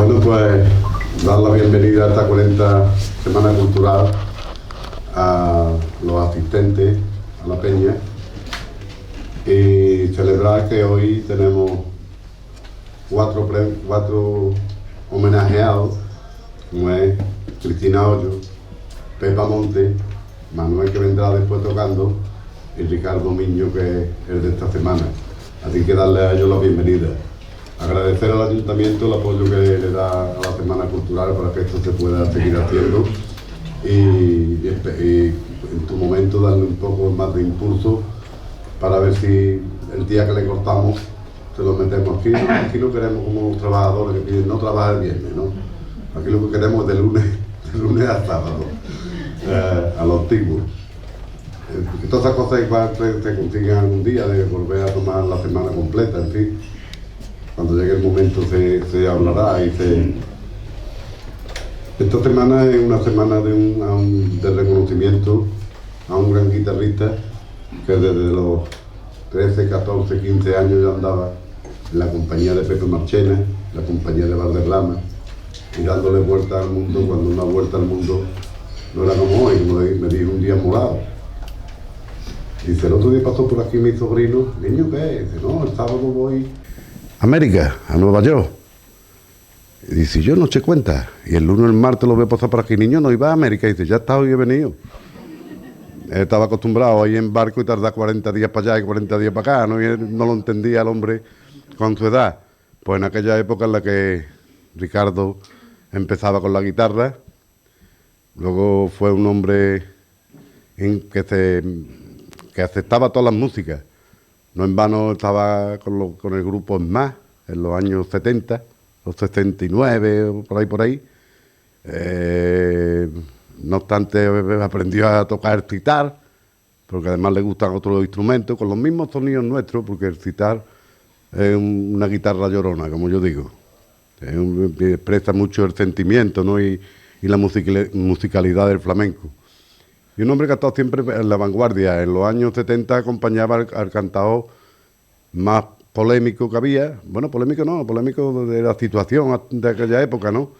Bueno, pues dar la bienvenida a esta 40 Semana Cultural a los asistentes a la peña y celebrar que hoy tenemos cuatro homenajeados, como es Cristina Hoyo, Pepa Monte, Manuel, que vendrá después tocando, y Ricardo Miño, que es el de esta semana. Así que darle a ellos la bienvenida. Agradecer al Ayuntamiento el apoyo que le da a la Semana Cultural para que esto se pueda seguir haciendo y en tu momento darle un poco más de impulso para ver si el día que le cortamos se lo metemos aquí. Aquí no queremos como los trabajadores que piden no trabajar el viernes, ¿no? Aquí lo que queremos es de lunes a sábado, a lo antiguo. Que todas esas cosas igual se consiguen algún día de volver a tomar la semana completa, en fin. Cuando llegue el momento se hablará y se... Esta semana es una semana de reconocimiento a un gran guitarrista que desde los 13, 14, 15 años ya andaba en la compañía de Pepe Marchena, la compañía de Valderrama, y dándole vuelta al mundo, cuando una vuelta al mundo no era como hoy, me dijo un día morado. Dice, el otro día pasó por aquí mi sobrino, niño, ¿qué? Dice, no, el sábado voy a América, a Nueva York. Y dice, yo no se cuenta. Y el lunes, el martes lo veo pasar por aquí, niño, no iba a América. Y dice, ya está, hoy he venido. Él estaba acostumbrado a ir en barco y tardar 40 días para allá y 40 días para acá, ¿no? Y él no lo entendía el hombre con su edad. Pues en aquella época en la que Ricardo empezaba con la guitarra, luego fue un hombre que aceptaba todas las músicas. No en vano estaba con el grupo Más en los años 70, los 69, por ahí. No obstante, aprendió a tocar el citar, porque además le gustan otros instrumentos, con los mismos sonidos nuestros, porque el citar es una guitarra llorona, como yo digo. Expresa mucho el sentimiento, ¿no? y la musicalidad del flamenco. Y un hombre que ha estado siempre en la vanguardia. En los años 70 acompañaba al cantador más polémico que había. Bueno, polémico de la situación de aquella época, ¿no?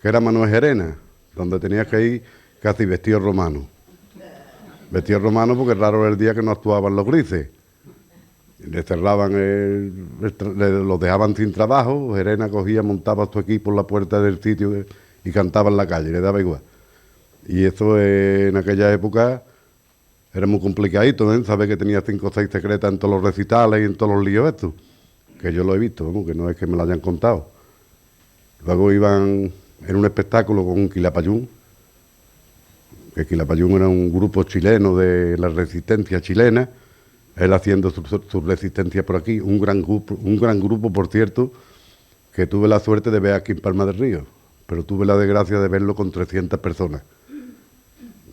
Que era Manuel Gerena, donde tenías que ir casi vestido romano. Vestido romano porque raro era el día que no actuaban los grises. Le cerraban, los dejaban sin trabajo. Gerena cogía, montaba su equipo en la puerta del sitio y cantaba en la calle, le daba igual. Y eso en aquella época era muy complicadito, ¿eh? Saber que tenía 5 o 6 secretas en todos los recitales y en todos los líos estos. Que yo lo he visto, ¿no? Que no es que me lo hayan contado. Luego iban en un espectáculo con un Quilapayún, que Quilapayún era un grupo chileno de la resistencia chilena, él haciendo su resistencia por aquí, un gran grupo, por cierto, que tuve la suerte de ver aquí en Palma del Río, pero tuve la desgracia de verlo con 300 personas.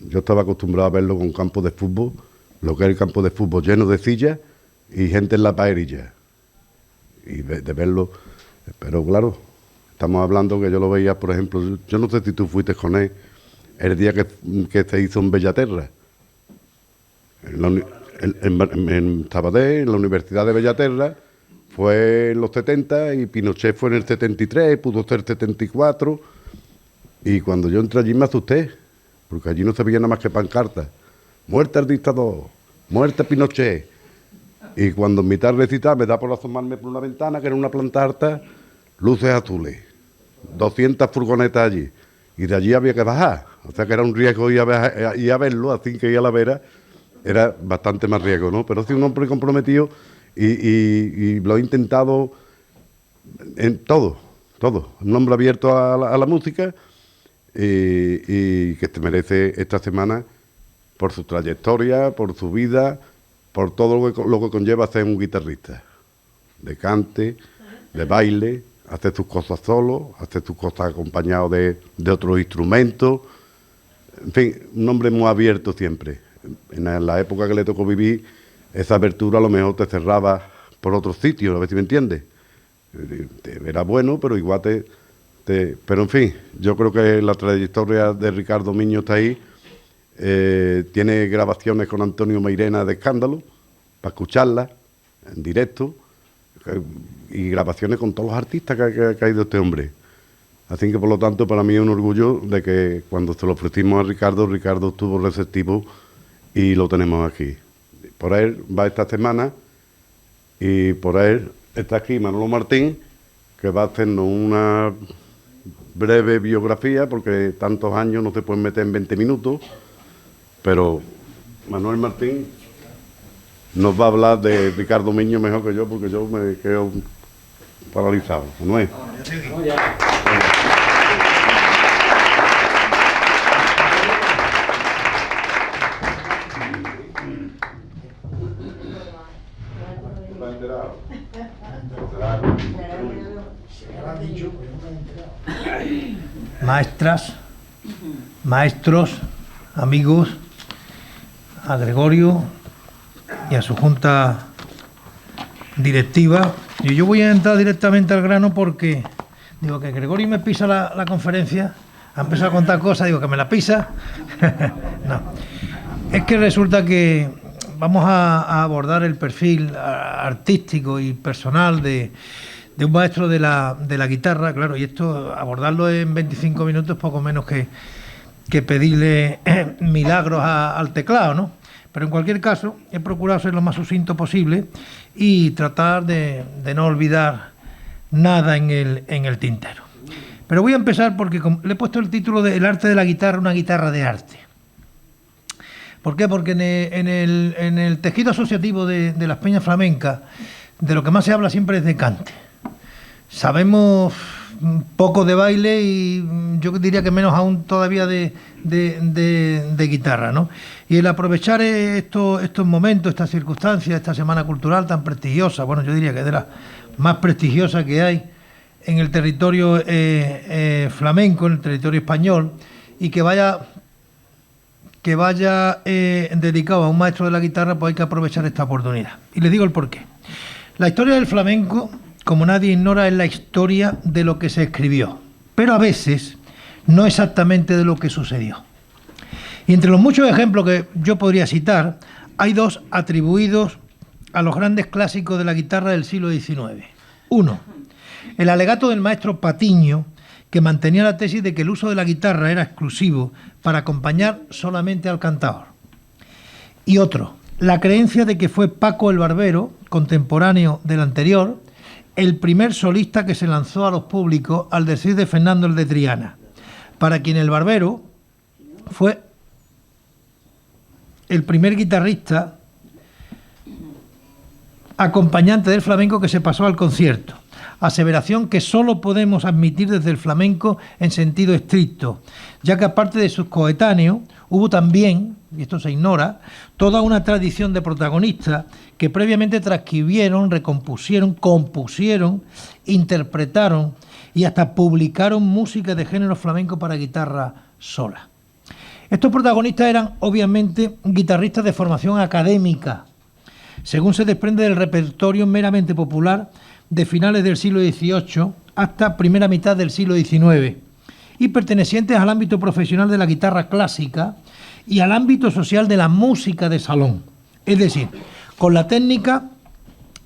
Yo estaba acostumbrado a verlo con campos de fútbol, lo que es el campo de fútbol lleno de sillas y gente en la paerilla. Y de verlo, pero claro, estamos hablando que yo lo veía, por ejemplo, yo no sé si tú fuiste con él el día que se hizo en Bellaterra, en Sabadell, en la Universidad de Bellaterra, fue en los 70 y Pinochet fue en el 73, pudo ser 74, y cuando yo entré allí me asusté, porque allí no se veía nada más que pancartas. Muerte al dictador, muerte a Pinochet. Y cuando en mitad de recitar me da por asomarme por una ventana, que era una planta alta, luces azules, 200 furgonetas allí. Y de allí había que bajar. O sea que era un riesgo ir a verlo, así que ir a la vera, era bastante más riesgo, ¿no? Pero sí, un hombre comprometido y lo he intentado en todo. Un hombre abierto a la música y que te merece esta semana por su trayectoria, por su vida, por todo lo que conlleva ser un guitarrista. De cante, de baile, hacer sus cosas solo, hacer sus cosas acompañado de otros instrumentos. En fin, un hombre muy abierto siempre. En la época que le tocó vivir, esa abertura a lo mejor te cerraba por otros sitios, a ver si me entiendes. Era bueno, pero igual pero en fin, yo creo que la trayectoria de Ricardo Miño está ahí. Tiene grabaciones con Antonio Mairena de Escándalo, para escucharlas en directo, y grabaciones con todos los artistas que ha ido este hombre. Así que, por lo tanto, para mí es un orgullo de que cuando se lo ofrecimos a Ricardo, Ricardo estuvo receptivo y lo tenemos aquí. Por él va esta semana y por él está aquí Manolo Martín, que va a hacernos una breve biografía, porque tantos años no se pueden meter en 20 minutos, pero Manuel Martín nos va a hablar de Ricardo Miño mejor que yo, porque yo me quedo paralizado. Manuel. Maestras, maestros, amigos, a Gregorio y a su junta directiva. Y yo voy a entrar directamente al grano porque digo que Gregorio me pisa la conferencia, ha empezado a contar cosas, digo que me la pisa. No, es que resulta que vamos a abordar el perfil artístico y personal de un maestro de la guitarra, claro, y esto, abordarlo en 25 minutos, poco menos que pedirle milagros al teclado, ¿no? Pero en cualquier caso, he procurado ser lo más sucinto posible y tratar de no olvidar nada en el tintero. Pero voy a empezar porque le he puesto el título de El arte de la guitarra, una guitarra de arte. ¿Por qué? Porque en el tejido asociativo de las peñas flamencas, de lo que más se habla siempre es de cante. Sabemos poco de baile y yo diría que menos aún todavía de guitarra, ¿no? Y el aprovechar estos momentos, estas circunstancias, esta semana cultural tan prestigiosa, bueno, yo diría que es de las más prestigiosas que hay en el territorio flamenco, en el territorio español, y que vaya dedicado a un maestro de la guitarra, pues hay que aprovechar esta oportunidad. Y les digo el porqué. La historia del flamenco, como nadie ignora, es la historia de lo que se escribió, pero a veces no exactamente de lo que sucedió. Y entre los muchos ejemplos que yo podría citar, hay dos atribuidos a los grandes clásicos de la guitarra del siglo XIX. Uno, el alegato del maestro Patiño, que mantenía la tesis de que el uso de la guitarra era exclusivo para acompañar solamente al cantador. Y otro, la creencia de que fue Paco el Barbero, contemporáneo del anterior, el primer solista que se lanzó a los públicos al decir de Fernando el de Triana, para quien el Barbero fue el primer guitarrista acompañante del flamenco que se pasó al concierto. Aseveración que solo podemos admitir desde el flamenco en sentido estricto, ya que aparte de sus coetáneos, hubo también, y esto se ignora, toda una tradición de protagonistas que previamente transcribieron, recompusieron, compusieron, interpretaron y hasta publicaron música de género flamenco para guitarra sola. Estos protagonistas eran obviamente guitarristas de formación académica, según se desprende del repertorio meramente popular de finales del siglo XVIII hasta primera mitad del siglo XIX, y pertenecientes al ámbito profesional de la guitarra clásica y al ámbito social de la música de salón, es decir, con la técnica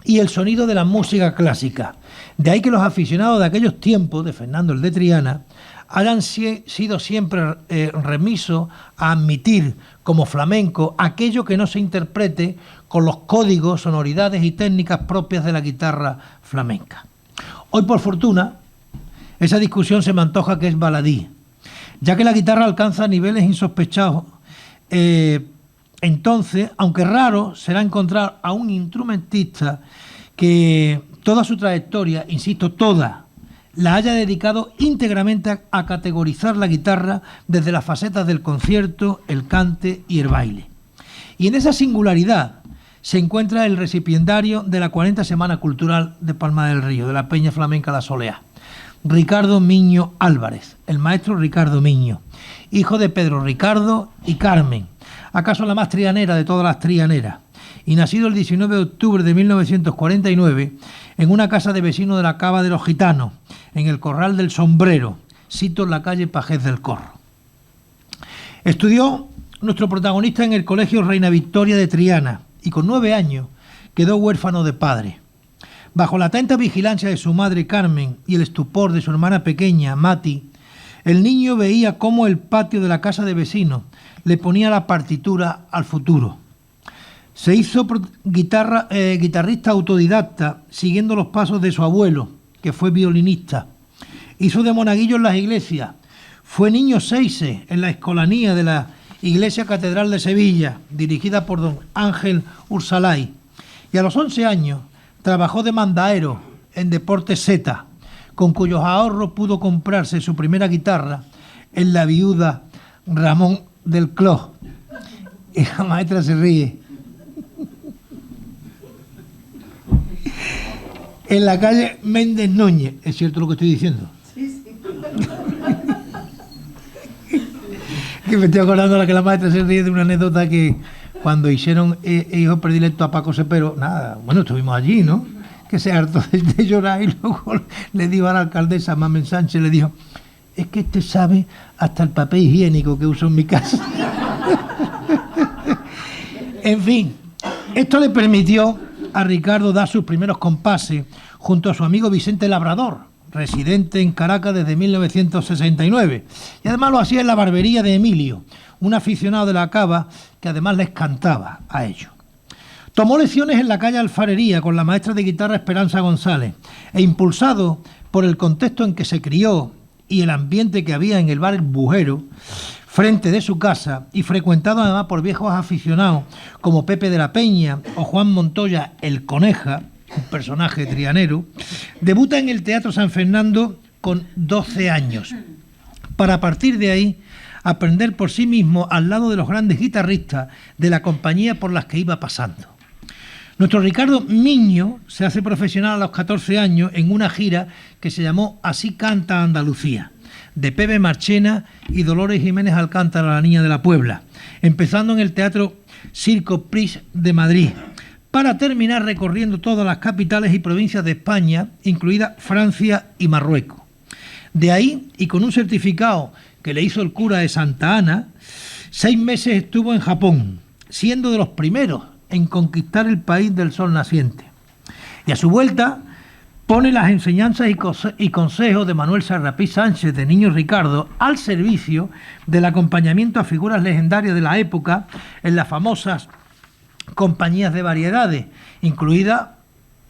y el sonido de la música clásica. De ahí que los aficionados de aquellos tiempos, de Fernando el de Triana, hayan sido siempre remisos a admitir como flamenco aquello que no se interprete con los códigos, sonoridades y técnicas propias de la guitarra flamenca. Hoy, por fortuna, esa discusión se me antoja que es baladí, ya que la guitarra alcanza niveles insospechados. Entonces, aunque raro será encontrar a un instrumentista que toda su trayectoria, insisto, toda, la haya dedicado íntegramente a categorizar la guitarra desde las facetas del concierto, el cante y el baile. Y en esa singularidad se encuentra el recipiendario de la 40 Semana Cultural de Palma del Río, de la Peña Flamenca La Soleá, Ricardo Miño Álvarez, el maestro Ricardo Miño, hijo de Pedro Ricardo y Carmen, acaso la más trianera de todas las trianeras, y nacido el 19 de octubre de 1949 en una casa de vecinos de la Cava de los Gitanos, en el Corral del Sombrero, sito en la calle Pajés del Corro. Estudió nuestro protagonista en el Colegio Reina Victoria de Triana y con 9 años quedó huérfano de padre. Bajo la atenta vigilancia de su madre Carmen y el estupor de su hermana pequeña, Mati, el niño veía cómo el patio de la casa de vecinos le ponía la partitura al futuro. Se hizo guitarrista autodidacta, siguiendo los pasos de su abuelo, que fue violinista. Hizo de monaguillo en las iglesias. Fue niño seise en la escolanía de la Iglesia Catedral de Sevilla, dirigida por don Ángel Ursalay. Y a los 11 años trabajó de mandaero en Deportes Z, con cuyos ahorros pudo comprarse su primera guitarra en la viuda Ramón del Clos. Y la maestra se ríe. En la calle Méndez Núñez. ¿Es cierto lo que estoy diciendo? Sí, sí. Que me estoy acordando de que la maestra se ríe de una anécdota que cuando hicieron hijo predilecto a Paco Cepero, nada, bueno, estuvimos allí, ¿no? Que se hartó de llorar y luego le dijo a la alcaldesa Mamen Sánchez, le dijo, es que este sabe hasta el papel higiénico que uso en mi casa. En fin, esto le permitió a Ricardo dar sus primeros compases junto a su amigo Vicente Labrador, residente en Caracas desde 1969, y además lo hacía en la barbería de Emilio, un aficionado de la cava que además les cantaba a ellos. Tomó lecciones en la calle Alfarería con la maestra de guitarra Esperanza González e impulsado por el contexto en que se crió y el ambiente que había en el bar El Bujero, frente de su casa, y frecuentado además por viejos aficionados como Pepe de la Peña o Juan Montoya el Coneja, un personaje trianero, debuta en el Teatro San Fernando con 12 años, para a partir de ahí aprender por sí mismo al lado de los grandes guitarristas de la compañía por las que iba pasando. Nuestro Ricardo Miño se hace profesional a los 14 años en una gira que se llamó Así canta Andalucía, de Pepe Marchena y Dolores Jiménez Alcántara, la niña de la Puebla, empezando en el Teatro Circo Price de Madrid, para terminar recorriendo todas las capitales y provincias de España, incluida Francia y Marruecos. De ahí, y con un certificado que le hizo el cura de Santa Ana, 6 meses estuvo en Japón, siendo de los primeros en conquistar el país del sol naciente. Y a su vuelta pone las enseñanzas y consejos de Manuel Serrapí Sánchez de Niño Ricardo al servicio del acompañamiento a figuras legendarias de la época en las famosas compañías de variedades, incluida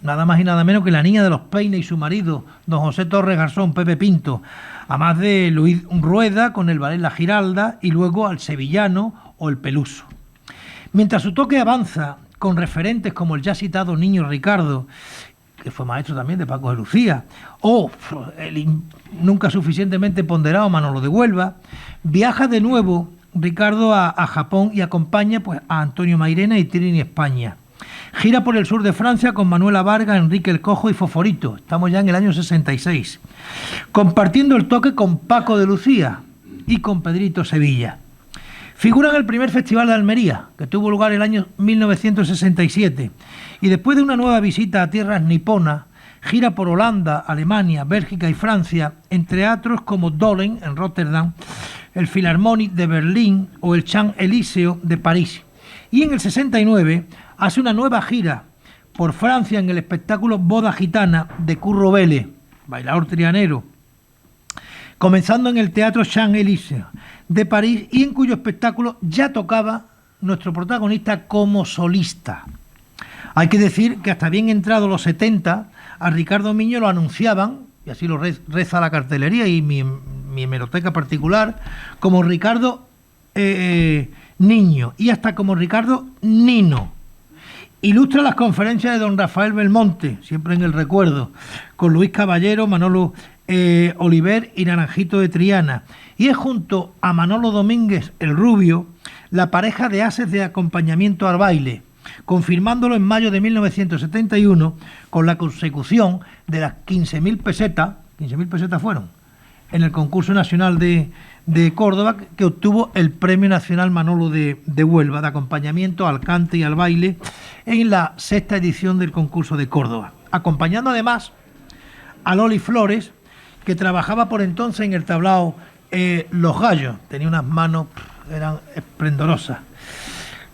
nada más y nada menos que la Niña de los Peines y su marido, don José Torres Garzón, Pepe Pinto, además de Luis Rueda con el ballet La Giralda y luego al Sevillano o el Peluso. Mientras su toque avanza con referentes como el ya citado Niño Ricardo, que fue maestro también de Paco de Lucía, o el nunca suficientemente ponderado Manolo de Huelva, viaja de nuevo Ricardo a Japón y acompaña pues a Antonio Mairena y Trini España. Gira por el sur de Francia con Manuela Vargas, Enrique el Cojo y Foforito. Estamos ya en el año 66. Compartiendo el toque con Paco de Lucía y con Pedrito Sevilla. Figura en el primer Festival de Almería, que tuvo lugar el año 1967. Y después de una nueva visita a tierras niponas, gira por Holanda, Alemania, Bélgica y Francia en teatros como Dolen, en Rotterdam, el Philharmonic de Berlín o el Champs-Élysées de París. Y en el 69 hace una nueva gira por Francia en el espectáculo Boda Gitana de Curro Vélez, bailador trianero, comenzando en el Teatro Champs-Élysées de París y en cuyo espectáculo ya tocaba nuestro protagonista como solista. Hay que decir que hasta bien entrados los 70, a Ricardo Miño lo anunciaban, y así lo reza la cartelería y mi hemeroteca particular, como Ricardo Niño y hasta como Ricardo Nino. Ilustra las conferencias de don Rafael Belmonte, siempre en el recuerdo, con Luis Caballero, Manolo Oliver y Naranjito de Triana. Y es junto a Manolo Domínguez, el Rubio, la pareja de ases de acompañamiento al baile, confirmándolo en mayo de 1971 con la consecución de las 15.000 pesetas, 15.000 pesetas fueron, en el concurso nacional de Córdoba, que obtuvo el Premio Nacional Manolo de Huelva, de acompañamiento al cante y al baile, en la 6ª edición del concurso de Córdoba, acompañando además a Loli Flores, que trabajaba por entonces en el tablao Los Gallos, tenía unas manos, eran esplendorosas.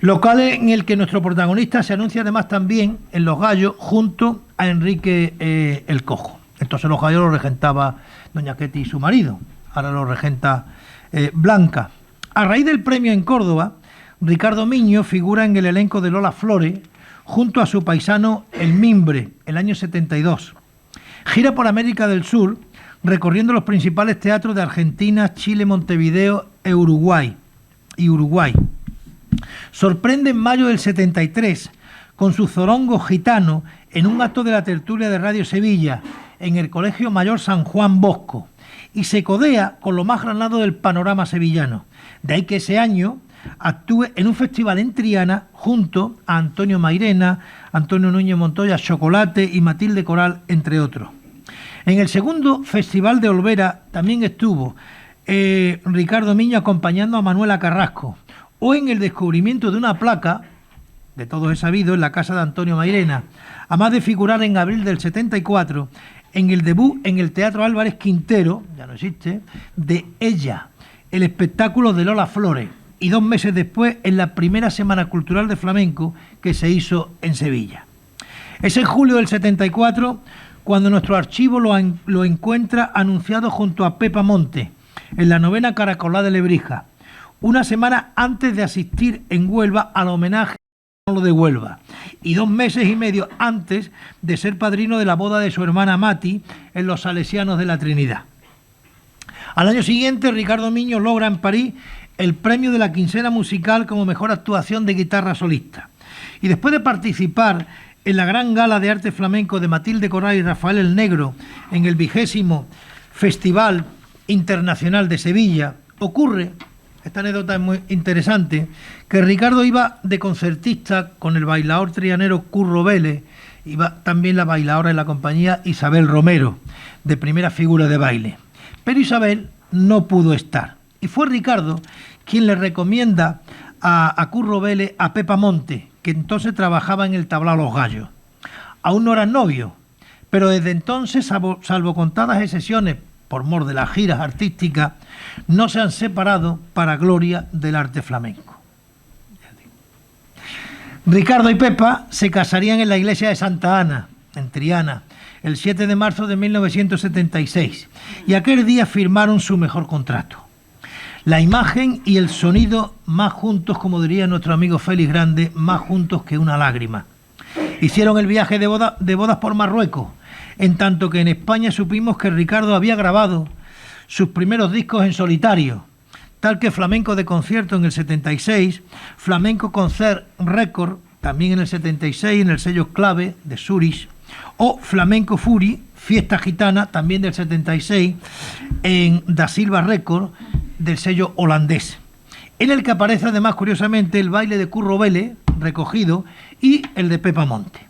Local en el que nuestro protagonista se anuncia además también en Los Gallos junto a Enrique el Cojo. Entonces los gallos lo regentaba doña Ketty y su marido, ahora lo regenta Blanca. A raíz del premio en Córdoba, Ricardo Miño figura en el elenco de Lola Flores junto a su paisano El Mimbre, el año 72. Gira por América del Sur, recorriendo los principales teatros de Argentina, Chile, Montevideo y Uruguay. Sorprende en mayo del 73 con su zorongo gitano en un acto de la tertulia de Radio Sevilla, en el Colegio Mayor San Juan Bosco, y se codea con lo más granado del panorama sevillano. De ahí que ese año actúe en un festival en Triana junto a Antonio Mairena, Antonio Núñez Montoya, Chocolate y Matilde Coral, entre otros. En el segundo Festival de Olvera también estuvo Ricardo Miño acompañando a Manuela Carrasco, o en el descubrimiento de una placa, de todos he sabido, en la casa de Antonio Mairena, además de figurar en abril del 74 en el debut en el Teatro Álvarez Quintero, ya no existe, de Ella, el espectáculo de Lola Flores, y 2 meses después en la primera Semana Cultural de Flamenco que se hizo en Sevilla. Es en julio del 74 cuando nuestro archivo lo encuentra anunciado junto a Pepa Monte en la 9ª Caracolá de Lebrija, una semana antes de asistir en Huelva al homenaje a Manolo de Huelva, y 2 meses y medio antes de ser padrino de la boda de su hermana Mati en los Salesianos de la Trinidad. Al año siguiente, Ricardo Miño logra en París el premio de la Quincena Musical como mejor actuación de guitarra solista. Y después de participar en la gran gala de arte flamenco de Matilde Coral y Rafael el Negro en el 20º Festival Internacional de Sevilla, ocurre, esta anécdota es muy interesante, que Ricardo iba de concertista con el bailador trianero Curro Vélez, iba también la bailadora en la compañía Isabel Romero, de primera figura de baile. Pero Isabel no pudo estar. Y fue Ricardo quien le recomienda a Curro Vélez a Pepa Monte, que entonces trabajaba en el Tablao Los Gallos. Aún no eran novios, pero desde entonces, salvo contadas excepciones, por mor de las giras artísticas, no se han separado para gloria del arte flamenco. Ricardo y Pepa se casarían en la iglesia de Santa Ana, en Triana, el 7 de marzo de 1976, y aquel día firmaron su mejor contrato. La imagen y el sonido más juntos, como diría nuestro amigo Félix Grande, más juntos que una lágrima. Hicieron el viaje de bodas por Marruecos, en tanto que en España supimos que Ricardo había grabado sus primeros discos en solitario, tal que Flamenco de Concierto en el 76, Flamenco Concert Record también en el 76 en el sello Clave de Zurich, o Flamenco Fury, Fiesta Gitana, también del 76, en Da Silva Record, del sello holandés, en el que aparece además curiosamente el baile de Curro Vélez, recogido, y el de Pepa Monte.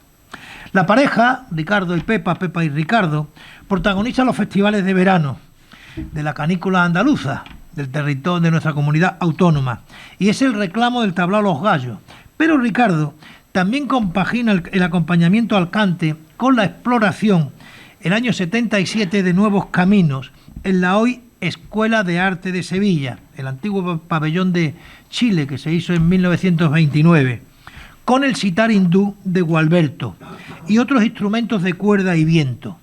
La pareja, Ricardo y Pepa, Pepa y Ricardo, protagoniza los festivales de verano de la canícula andaluza, del territorio de nuestra comunidad autónoma, y es el reclamo del Tablao Los Gallos. Pero Ricardo también compagina el acompañamiento al cante con la exploración, el año 77, de nuevos caminos en la hoy Escuela de Arte de Sevilla, el antiguo pabellón de Chile que se hizo en 1929, con el sitar hindú de Gualberto y otros instrumentos de cuerda y viento.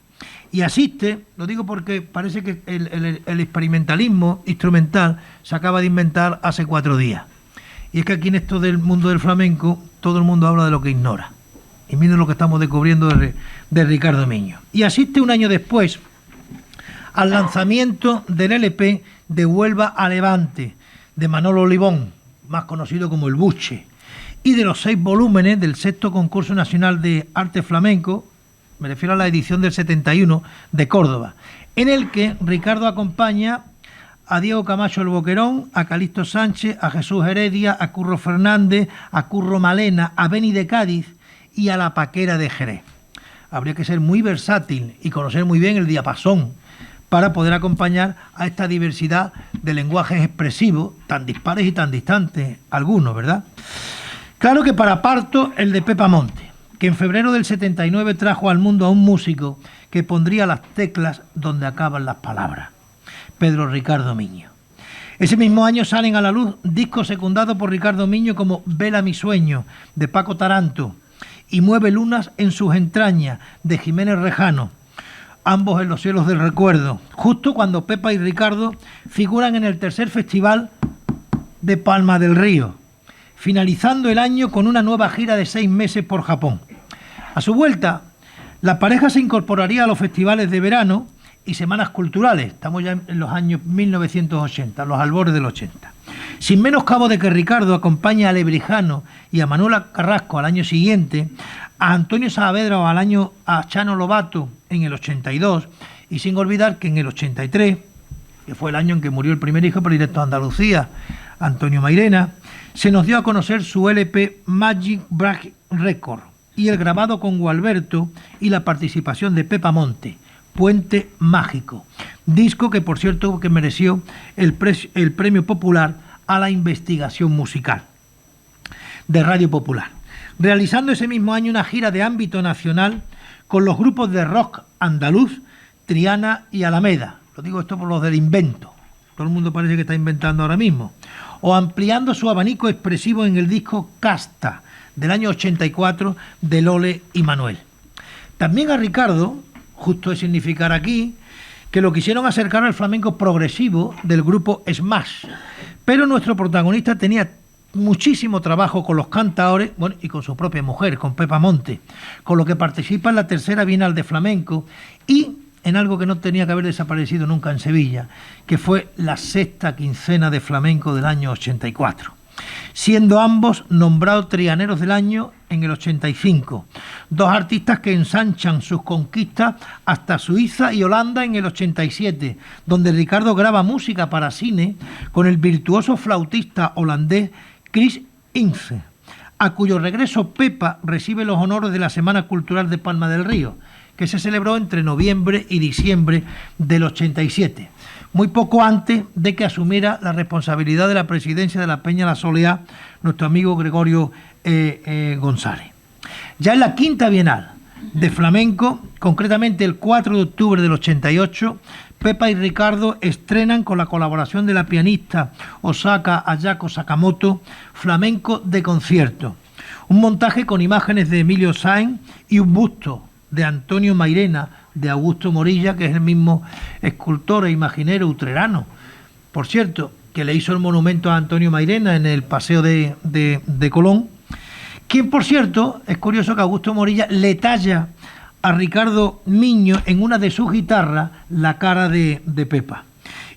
Y asiste, lo digo porque parece que el experimentalismo instrumental se acaba de inventar hace 4 días. Y es que aquí en esto del mundo del flamenco todo el mundo habla de lo que ignora. Y miren lo que estamos descubriendo de Ricardo Miño. Y asiste un año después al lanzamiento del LP de Huelva a Levante, de Manolo Olivón, más conocido como El Buche, y de los 6 volúmenes del 6º Concurso Nacional de Arte Flamenco, me refiero a la edición del 71 de Córdoba, en el que Ricardo acompaña a Diego Camacho el Boquerón, a Calixto Sánchez, a Jesús Heredia, a Curro Fernández, a Curro Malena, a Beni de Cádiz y a La Paquera de Jerez. Habría que ser muy versátil y conocer muy bien el diapasón para poder acompañar a esta diversidad de lenguajes expresivos, tan dispares y tan distantes, algunos, ¿verdad? Claro que para parto el de Pepa Monte, que en febrero del 79 trajo al mundo a un músico que pondría las teclas donde acaban las palabras, Pedro Ricardo Miño. Ese mismo año salen a la luz discos secundados por Ricardo Miño como Vela mi sueño, de Paco Taranto, y Mueve lunas en sus entrañas, de Jiménez Rejano, ambos en los cielos del recuerdo, justo cuando Pepa y Ricardo figuran en el tercer festival de Palma del Río, finalizando el año con una nueva gira de 6 meses por Japón. A su vuelta, la pareja se incorporaría a los festivales de verano y semanas culturales. Estamos ya en los años 1980, los albores del 80. Sin menoscabo de que Ricardo acompaña a Lebrijano y a Manuela Carrasco al año siguiente, a Antonio Saavedra a Chano Lobato en el 82, y sin olvidar que en el 83, que fue el año en que murió el primer hijo por directo a Andalucía, Antonio Mairena, se nos dio a conocer su LP Magic Break Record y el grabado con Gualberto y la participación de Pepa Monte, Puente Mágico, disco que por cierto que mereció el premio popular a la investigación musical de Radio Popular, realizando ese mismo año una gira de ámbito nacional con los grupos de rock andaluz Triana y Alameda. Lo digo esto por los del invento, todo el mundo parece que está inventando ahora mismo, o ampliando su abanico expresivo en el disco Casta del año 84 de Lole y Manuel. También a Ricardo, justo es significar aquí, que lo quisieron acercar al flamenco progresivo del grupo Smash, pero nuestro protagonista tenía muchísimo trabajo con los cantaores, bueno, y con su propia mujer, con Pepa Monte, con lo que participa en la tercera Bienal de Flamenco y en algo que no tenía que haber desaparecido nunca en Sevilla, que fue la sexta quincena de flamenco del año 84, siendo ambos nombrados trianeros del año en el 85, dos artistas que ensanchan sus conquistas hasta Suiza y Holanda en el 87, donde Ricardo graba música para cine con el virtuoso flautista holandés Chris Ince, a cuyo regreso Pepa recibe los honores de la Semana Cultural de Palma del Río, que se celebró entre noviembre y diciembre del 87, muy poco antes de que asumiera la responsabilidad de la presidencia de la Peña La Soleá nuestro amigo Gregorio González. Ya en la quinta Bienal de Flamenco, concretamente el 4 de octubre del 88, Pepa y Ricardo estrenan con la colaboración de la pianista Osaka Ayako Sakamoto Flamenco de concierto, un montaje con imágenes de Emilio Sáenz y un busto de Antonio Mairena, de Augusto Morilla, que es el mismo escultor e imaginero utrerano, por cierto, que le hizo el monumento a Antonio Mairena en el Paseo de Colón, quien, por cierto, es curioso que Augusto Morilla le talla a Ricardo Miño en una de sus guitarras la cara de Pepa,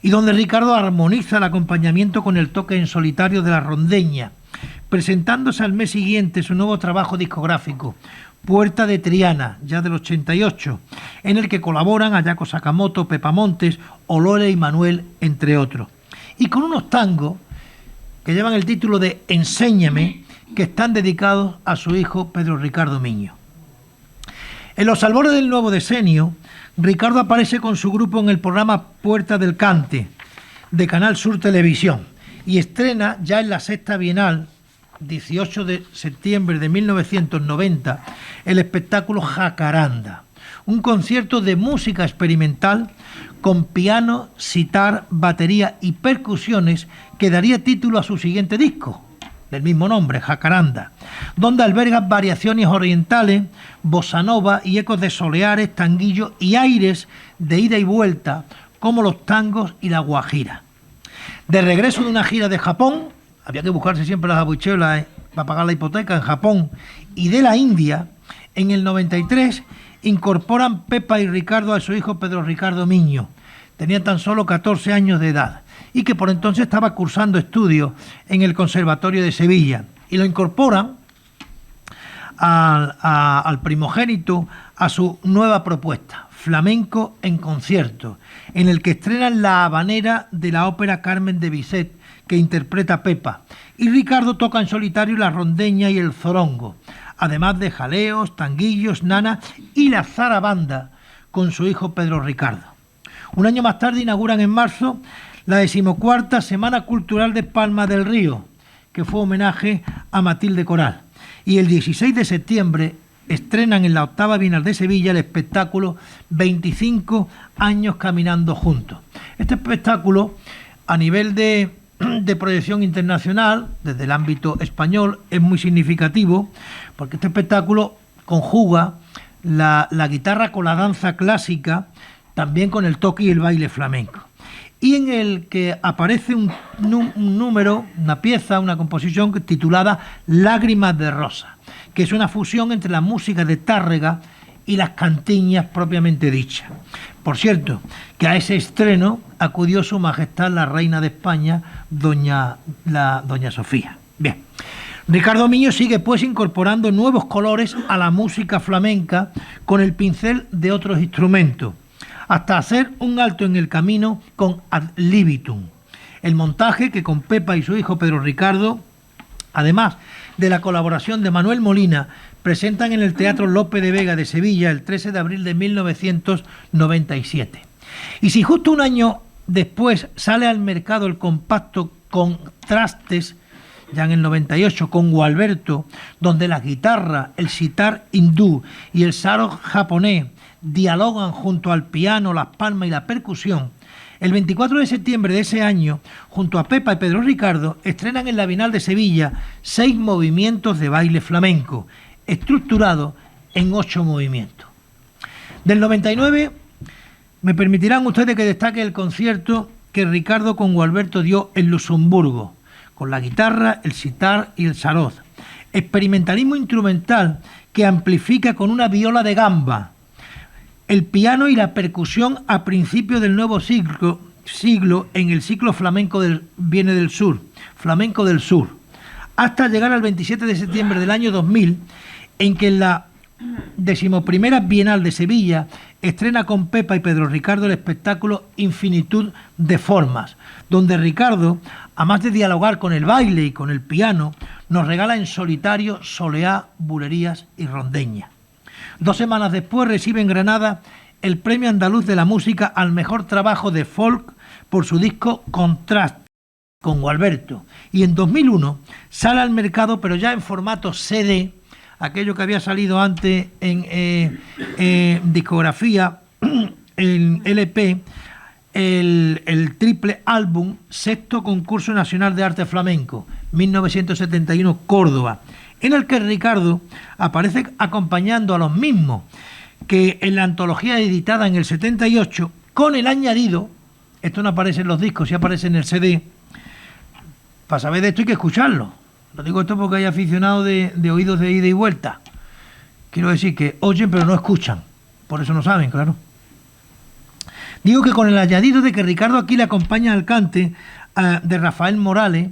y donde Ricardo armoniza el acompañamiento con el toque en solitario de la rondeña, presentándose al mes siguiente su nuevo trabajo discográfico, Puerta de Triana, ya del 88, en el que colaboran Ayako Sakamoto, Pepa Montes, Olore y Manuel, entre otros. Y con unos tangos que llevan el título de Enséñame, que están dedicados a su hijo Pedro Ricardo Miño. En los albores del nuevo decenio, Ricardo aparece con su grupo en el programa Puerta del Cante, de Canal Sur Televisión, y estrena ya en la sexta Bienal, 18 de septiembre de 1990, el espectáculo Jacaranda, un concierto de música experimental con piano, sitar, batería y percusiones que daría título a su siguiente disco, del mismo nombre, Jacaranda, donde alberga variaciones orientales, bossa nova y ecos de soleares, tanguillos y aires de ida y vuelta, como los tangos y la guajira. De regreso de una gira de Japón, había que buscarse siempre las habichuelas para pagar la hipoteca en Japón, y de la India, en el 93 incorporan Pepa y Ricardo a su hijo Pedro Ricardo Miño. Tenía tan solo 14 años de edad y que por entonces estaba cursando estudios en el Conservatorio de Sevilla, y lo incorporan al primogénito a su nueva propuesta, Flamenco en concierto, en el que estrenan la habanera de la ópera Carmen de Bizet, que interpreta Pepa, y Ricardo toca en solitario la rondeña y el zorongo, además de jaleos, tanguillos, nana y la zarabanda con su hijo Pedro Ricardo. Un año más tarde inauguran en marzo la 14ª Semana Cultural de Palma del Río, que fue homenaje a Matilde Coral, y el 16 de septiembre estrenan en la 8ª Bienal de Sevilla el espectáculo 25 años caminando juntos. Este espectáculo, a nivel de proyección internacional, desde el ámbito español, es muy significativo, porque este espectáculo conjuga la guitarra con la danza clásica, también con el toque y el baile flamenco. Y en el que aparece un número, una pieza, una composición titulada Lágrimas de Rosa, que es una fusión entre la música de Tárrega y las cantiñas propiamente dichas. Por cierto, que a ese estreno acudió Su Majestad la Reina de España, doña Sofía. Bien. Ricardo Miño sigue pues incorporando nuevos colores a la música flamenca con el pincel de otros instrumentos, hasta hacer un alto en el camino con Ad Libitum. El montaje que con Pepa y su hijo Pedro Ricardo, además de la colaboración de Manuel Molina, presentan en el Teatro Lope de Vega de Sevilla el 13 de abril de 1997. Y si justo un año después sale al mercado el compacto Contrastes, ya en el 98, con Gualberto, donde la guitarra, el sitar hindú y el sarod japonés dialogan junto al piano, las palmas y la percusión, el 24 de septiembre de ese año, junto a Pepa y Pedro Ricardo, estrenan en la Bienal de Sevilla 6 movimientos de baile flamenco, estructurados en 8 movimientos. Del 99, me permitirán ustedes que destaque el concierto que Ricardo con Gualberto dio en Luxemburgo, con la guitarra, el sitar y el sarod. Experimentalismo instrumental que amplifica con una viola de gamba, el piano y la percusión a principios del nuevo siglo en el ciclo flamenco viene del sur, flamenco del sur, hasta llegar al 27 de septiembre del año 2000, en que en la 11ª Bienal de Sevilla estrena con Pepa y Pedro Ricardo el espectáculo Infinitud de Formas, donde Ricardo, a más de dialogar con el baile y con el piano, nos regala en solitario soleá, bulerías y rondeña. 2 semanas después recibe en Granada el Premio Andaluz de la Música al mejor trabajo de folk por su disco Contrast con Gualberto. Y en 2001 sale al mercado, pero ya en formato CD, aquello que había salido antes en discografía, en LP, el triple álbum Sexto Concurso Nacional de Arte Flamenco, 1971, Córdoba, en el que Ricardo aparece acompañando a los mismos que en la antología editada en el 78, con el añadido, esto no aparece en los discos, sí aparece en el CD, para saber de esto hay que escucharlo. Lo digo esto porque hay aficionados de oídos de ida y vuelta. Quiero decir que oyen pero no escuchan, por eso no saben, claro. Digo que con el añadido de que Ricardo aquí le acompaña al cante de Rafael Morales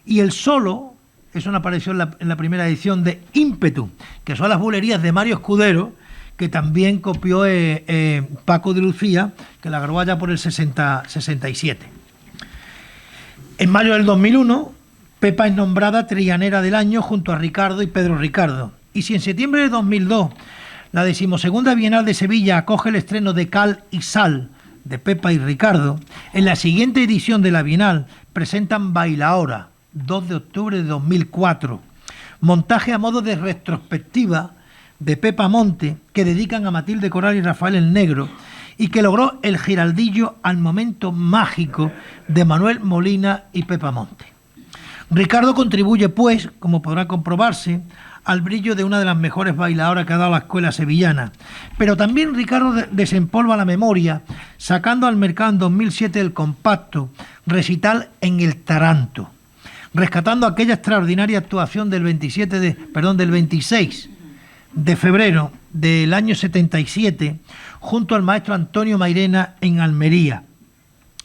y el solo, eso no apareció en la primera edición, de Ímpetu, que son las bulerías de Mario Escudero, que también copió Paco de Lucía, que la grabó allá por el 67. En mayo del 2001, Pepa es nombrada Trianera del Año junto a Ricardo y Pedro Ricardo. Y si en septiembre de 2002 la 12ª Bienal de Sevilla acoge el estreno de Cal y Sal de Pepa y Ricardo, en la siguiente edición de la Bienal presentan Bailaora, 2 de octubre de 2004, montaje a modo de retrospectiva de Pepa Monte que dedican a Matilde Coral y Rafael el Negro, y que logró el giraldillo al momento mágico de Manuel Molina y Pepa Monte. Ricardo contribuye, pues, como podrá comprobarse, al brillo de una de las mejores bailadoras que ha dado la escuela sevillana. Pero también Ricardo desempolva la memoria, sacando al mercado en 2007 el compacto Recital en el Taranto, rescatando aquella extraordinaria actuación del 26 de febrero del año 77, junto al maestro Antonio Mairena en Almería.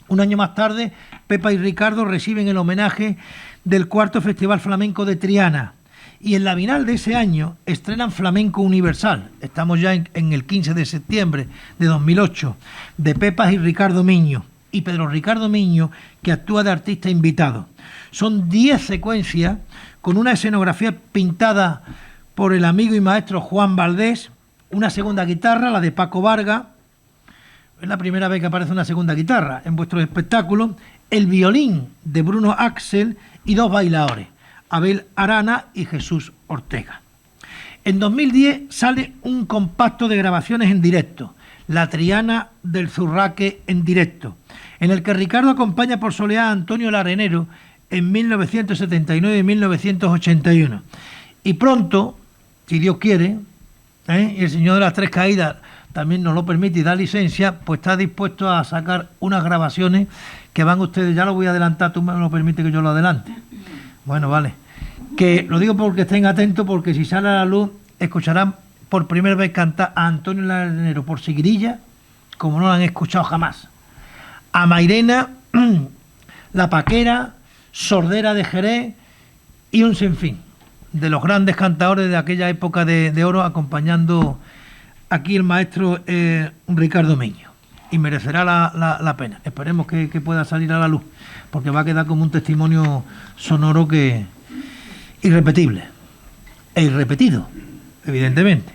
Un año más tarde, Pepa y Ricardo reciben el homenaje del 4º Festival Flamenco de Triana, y en la Bienal de ese año estrenan Flamenco Universal, estamos ya en el 15 de septiembre de 2008, de Pepa y Ricardo Miño, y Pedro Ricardo Miño, que actúa de artista invitado. Son 10 secuencias con una escenografía pintada por el amigo y maestro Juan Valdés, una segunda guitarra, la de Paco Vargas, es la primera vez que aparece una segunda guitarra en vuestros espectáculos, el violín de Bruno Axel y 2 bailadores, Abel Arana y Jesús Ortega. En 2010 sale un compacto de grabaciones en directo, La Triana del Zurraque en directo, en el que Ricardo acompaña por soleá a Antonio Larenero en 1979 y 1981. Y pronto, si Dios quiere, y el señor de las Tres Caídas también nos lo permite y da licencia, pues está dispuesto a sacar unas grabaciones que van ustedes, ya lo voy a adelantar, tú me lo permites que yo lo adelante. Bueno, vale. Que lo digo porque estén atentos, porque si sale a la luz, escucharán por primera vez cantar a Antonio Larenero por Sigrilla, como no lo han escuchado jamás. A Mairena, La Paquera, Sordera de Jerez y un sinfín de los grandes cantadores de aquella época de oro, acompañando aquí el maestro Ricardo Miño. Y merecerá la pena. Esperemos que pueda salir a la luz, porque va a quedar como un testimonio sonoro que irrepetible e irrepetido, evidentemente.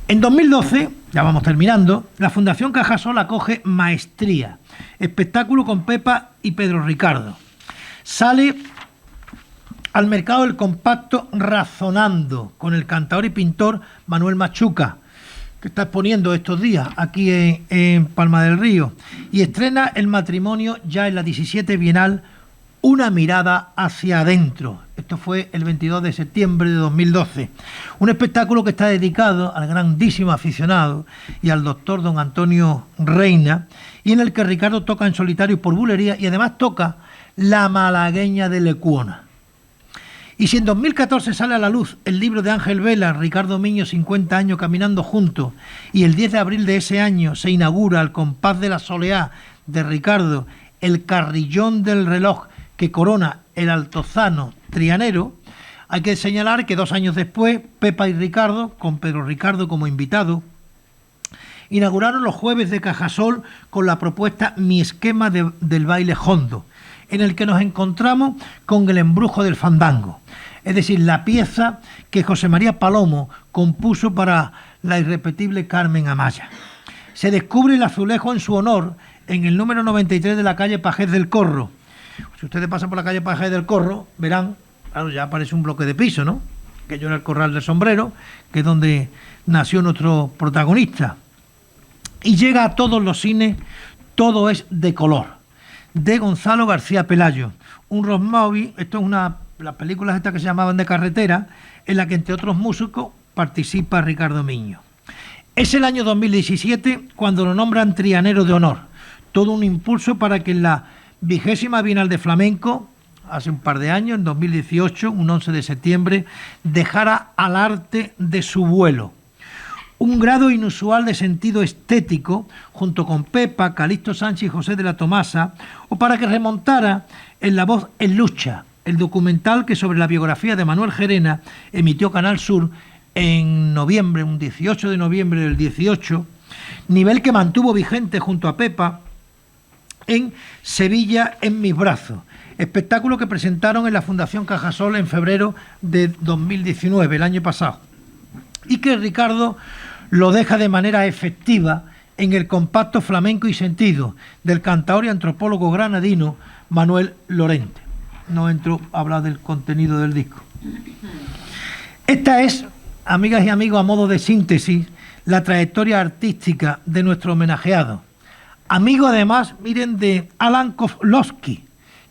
En 2012, ya vamos terminando, la Fundación Cajasol acoge Maestría, espectáculo con Pepa y Pedro Ricardo. Sale al mercado el compacto Razonando, con el cantador y pintor Manuel Machuca, que está exponiendo estos días aquí en Palma del Río, y estrena El matrimonio ya en la 17 Bienal, Una mirada hacia adentro. Esto fue el 22 de septiembre de 2012. Un espectáculo que está dedicado al grandísimo aficionado y al doctor don Antonio Reina, y en el que Ricardo toca en solitario por bulería y además toca La malagueña de Lecuona. Y si en 2014 sale a la luz el libro de Ángel Vela, Ricardo Miño, 50 años caminando juntos, y el 10 de abril de ese año se inaugura al compás de la soleá de Ricardo, el carrillón del reloj que corona el altozano trianero, hay que señalar que 2 años después, Pepa y Ricardo, con Pedro Ricardo como invitado, inauguraron los jueves de Cajasol con la propuesta Mi esquema del baile hondo, en el que nos encontramos con el embrujo del fandango, es decir, la pieza que José María Palomo compuso para la irrepetible Carmen Amaya. Se descubre el azulejo en su honor en el número 93 de la calle Pajés del Corro. Si ustedes pasan por la calle Pajés del Corro, verán, claro, ya aparece un bloque de piso, ¿no? Que yo era el Corral del Sombrero, que es donde nació nuestro protagonista. Y llega a todos los cines, Todo es de color, de Gonzalo García Pelayo. Un road movie, esto es las películas estas que se llamaban de carretera, en la que entre otros músicos participa Ricardo Miño. Es el año 2017 cuando lo nombran trianero de honor. Todo un impulso para que en la 20ª Bienal de Flamenco, hace un par de años, en 2018, un 11 de septiembre, dejara al arte de su vuelo. Un grado inusual de sentido estético, junto con Pepa, Calixto Sánchez y José de la Tomasa, o para que remontara en La voz en lucha, el documental que sobre la biografía de Manuel Gerena emitió Canal Sur en noviembre, un 18 de noviembre del 18, nivel que mantuvo vigente junto a Pepa en Sevilla en mis brazos, espectáculo que presentaron en la Fundación Cajasol en febrero de 2019, el año pasado, y que Ricardo lo deja de manera efectiva en el compacto Flamenco y sentido del cantador y antropólogo granadino Manuel Lorente. No entro a hablar del contenido del disco. Esta es, amigas y amigos, a modo de síntesis, la trayectoria artística de nuestro homenajeado. Amigo, además, miren, de Alan Kozlowski,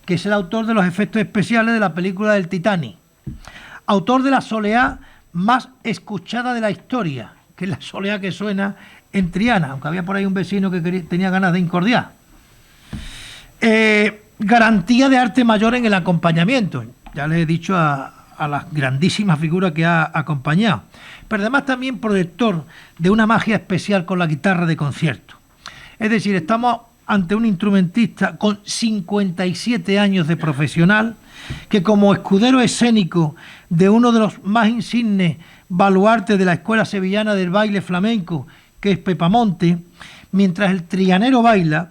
que es el autor de los efectos especiales de la película del Titanic. Autor de la soleá más escuchada de la historia, que es la soleá que suena en Triana, aunque había por ahí un vecino que tenía ganas de incordiar. Garantía de arte mayor en el acompañamiento. Ya les he dicho a las grandísimas figuras que ha acompañado. Pero además también protector de una magia especial con la guitarra de concierto. Es decir, estamos ante un instrumentista con 57 años de profesional, que como escudero escénico de uno de los más insignes baluartes de la Escuela Sevillana del Baile Flamenco, que es Pepamonte, mientras el trianero baila,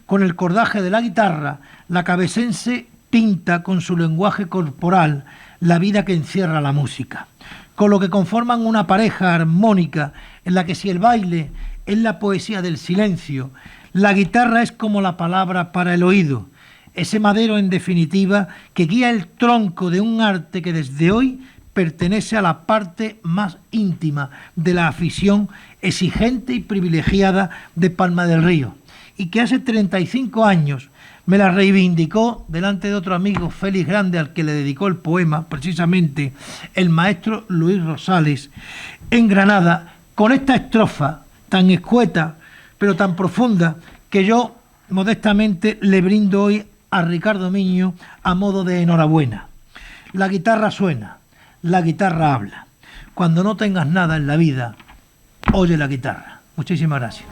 con el cordaje de la guitarra, la cabecense pinta con su lenguaje corporal la vida que encierra la música, con lo que conforman una pareja armónica en la que si el baile es la poesía del silencio, la guitarra es como la palabra para el oído, ese madero en definitiva que guía el tronco de un arte que desde hoy pertenece a la parte más íntima de la afición exigente y privilegiada de Palma del Río, y que hace 35 años me la reivindicó delante de otro amigo, Félix Grande, al que le dedicó el poema, precisamente el maestro Luis Rosales, en Granada con esta estrofa tan escueta, pero tan profunda, que yo modestamente le brindo hoy a Ricardo Miño a modo de enhorabuena. La guitarra suena, la guitarra habla. Cuando no tengas nada en la vida, oye la guitarra. Muchísimas gracias.